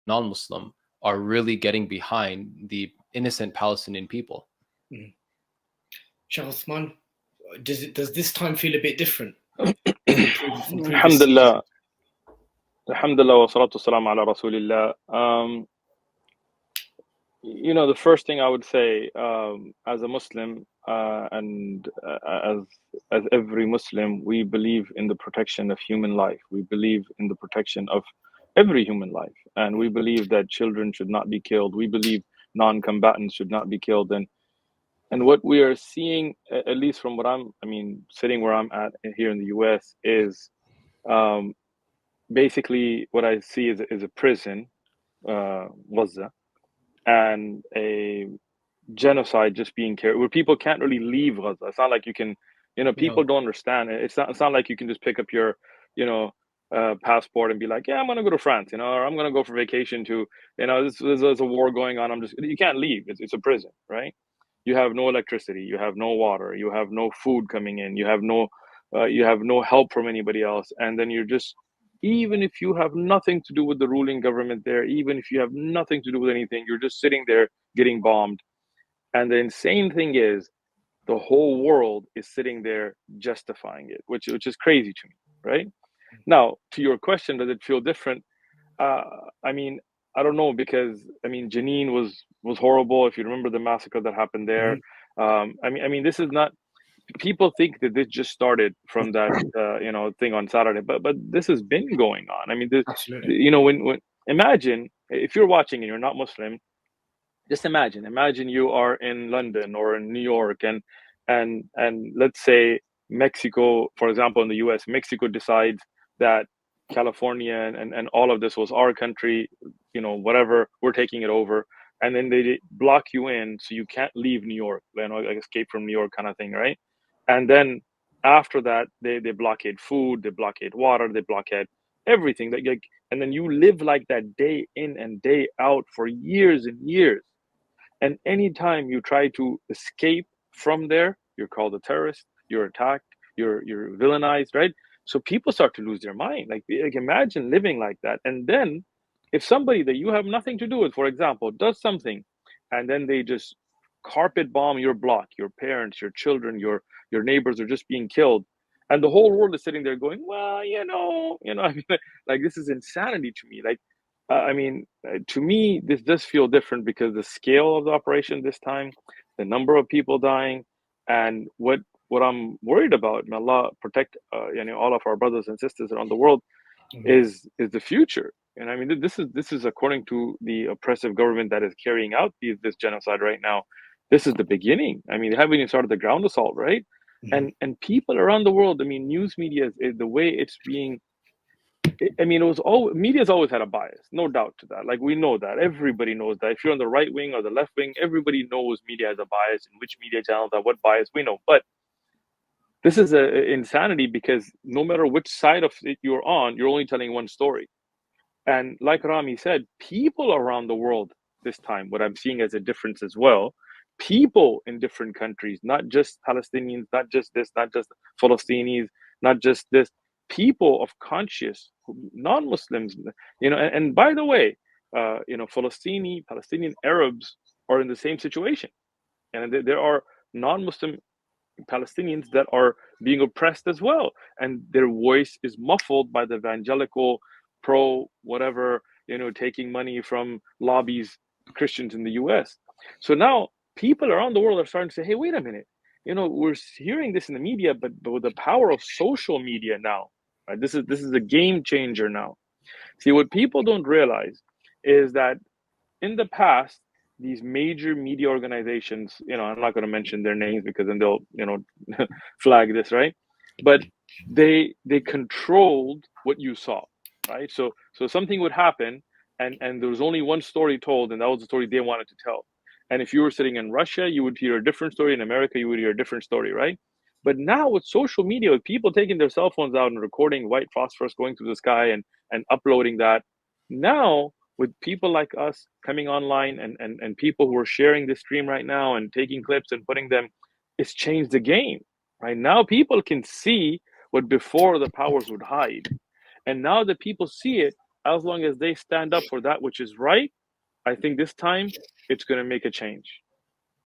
non-Muslim are really getting behind the innocent Palestinian people. Sheikh Uthman, does this time feel a bit different from previous Alhamdulillah. Alhamdulillah wa salatu salam ala Rasulillah. The first thing I would say, as a Muslim, and as every Muslim, we believe in the protection of human life. We believe in the protection of every human life, and we believe that children should not be killed. We believe non-combatants should not be killed, and what we are seeing, at least from what sitting where I'm at here in the U.S., is basically what I see is a prison, Gaza, and a genocide just being carried, where people can't really leave Gaza. It's not like you can, people don't understand. It's not like you can just pick up your, passport and be like, yeah, I'm gonna go to France, or I'm gonna go for vacation to, there's a war going on. You can't leave. It's a prison, right? You have no electricity, you have no water, you have no food coming in, you have no help from anybody else, and then you're just, even if you have nothing to do with the ruling government there, even if you have nothing to do with anything, you're just sitting there getting bombed. And the insane thing is, the whole world is sitting there justifying it, which is crazy to me, right? Now, to your question, does it feel different? I don't know, because Jenin was horrible. If you remember the massacre that happened there, this is not. People think that this just started from that thing on Saturday, but this has been going on. Absolutely. When imagine if you're watching and you're not Muslim, just imagine you are in London or in New York, and let's say Mexico, for example, in the US, Mexico decides that California and all of this was our country, whatever, we're taking it over, and then they block you in, so you can't leave New York, like escape from New York kind of thing, right? And then after that, they blockade food, they blockade water, they blockade everything, and then you live like that day in and day out for years and years. And anytime you try to escape from there, you're called a terrorist, you're attacked, you're villainized, right? So people start to lose their mind. Like imagine living like that. And then if somebody that you have nothing to do with, for example, does something, and then they just carpet bomb your block, your parents, your children, your neighbors are just being killed, and the whole world is sitting there going, well, like this is insanity to me. Like, to me, this does feel different because the scale of the operation this time, the number of people dying, and what I'm worried about, may Allah protect all of our brothers and sisters around the world, is the future. And this is according to the oppressive government that is carrying out this genocide right now. This is the beginning. they haven't even started the ground assault, right? And people around the world, news media, the way it's being. Media's always had a bias, no doubt to that. Like, we know that. Everybody knows that. If you're on the right wing or the left wing, everybody knows media has a bias, and which media channels have what bias, we know. But this is a insanity, because no matter which side of it you're on, you're only telling one story. And like Rami said, people around the world this time, what I'm seeing as a difference as well, people in different countries, not just Palestinians, not just this, not just Palestinians, not just this, people of conscious non-Muslims, and by the way, Palestinian Arabs are in the same situation, and there are non-Muslim Palestinians that are being oppressed as well, and their voice is muffled by the evangelical pro whatever, taking money from lobbies, Christians in the US. So now people around the world are starting to say, hey, wait a minute, we're hearing this in the media, but with the power of social media now, right? This is a game changer now. See, what people don't realize is that in the past, these major media organizations, I'm not going to mention their names because then they'll, flag this, right? But they controlled what you saw, right? So something would happen, and there was only one story told, and that was the story they wanted to tell. And if you were sitting in Russia, you would hear a different story. In America, you would hear a different story, right? But now with social media, with people taking their cell phones out and recording white phosphorus going through the sky and uploading that, now with people like us coming online and people who are sharing this stream right now and taking clips and putting them, it's changed the game. Right now, people can see what before the powers would hide. And now that people see it, as long as they stand up for that which is right, I think this time it's going to make a change.